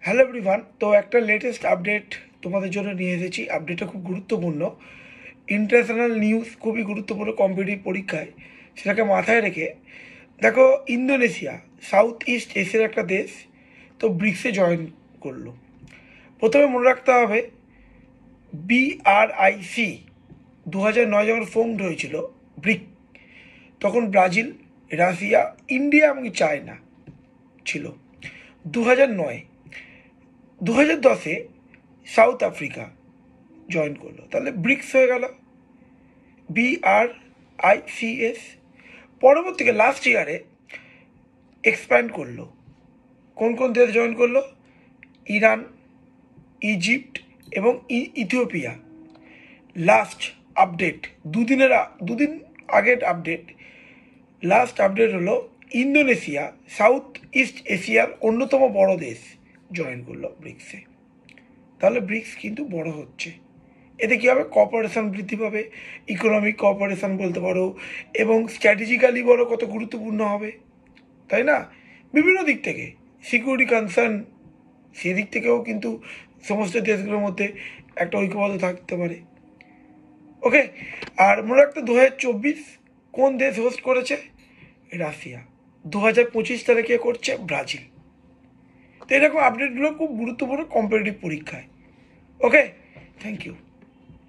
Hello everyone, তো একটা latest update তোমাদের জন্য নিয়ে এসেছি। আপডেটটা খুব গুরুত্বপূর্ণ, ইন্টারন্যাশনাল নিউজ, খুবই গুরুত্বপূর্ণ কম্পিটিটিভ পরীক্ষায়, সেটাকে মাথায় রেখে দেখো। ইন্দোনেশিয়া সাউথ ইস্ট এশিয়ার একটা দেশ, তো ব্রিক্সে জয়েন করলো। প্রথমে মনে রাখতে হবে BRIC 2009 যখন ফর্মড হয়েছিল ব্রিক, তখন ব্রাজিল, রাশিয়া, ইন্ডিয়া এবং চায়না ছিল। 2009 2010-এ সাউথ আফ্রিকা জয়েন করলো, তাহলে ব্রিক্স হয়ে গেল BRICS। পরবর্তীকে লাস্ট ইয়ারে এক্সপ্যান্ড করলো, কোন কোন দেশ জয়েন করলো? ইরান, ইজিপ্ট এবং ইথিওপিয়া। লাস্ট আপডেট দুদিন আগের আপডেট, লাস্ট আপডেট হলো ইন্দোনেশিয়া সাউথ ইস্ট এশিয়ার অন্যতম বড় দেশ জয়েন করলো ব্রিক্সে। তাহলে ব্রিক্স কিন্তু বড় হচ্ছে। এতে কী হবে? কোঅপারেশন বৃদ্ধি পাবে, ইকোনমিক কোঅপারেশন বলতে পারো, এবং স্ট্র্যাটেজিক্যালি বড় কত গুরুত্বপূর্ণ হবে, তাই না? বিভিন্ন দিক থেকে, সিকিউরিটি কনসার্ন, সেদিক থেকেও কিন্তু সমস্ত দেশগুলোর মধ্যে একটা ঐক্যবদ্ধ থাকতে পারে। ওকে, আর মনে রাখতে 2024 কোন দেশ হোস্ট করেছে? রাশিয়া। 2025 সালে কে করছে? ব্রাজিল। তো এরকম আপডেটগুলো খুব গুরুত্বপূর্ণ কম্পিটিটিভ পরীক্ষায়। ওকে, থ্যাংক ইউ।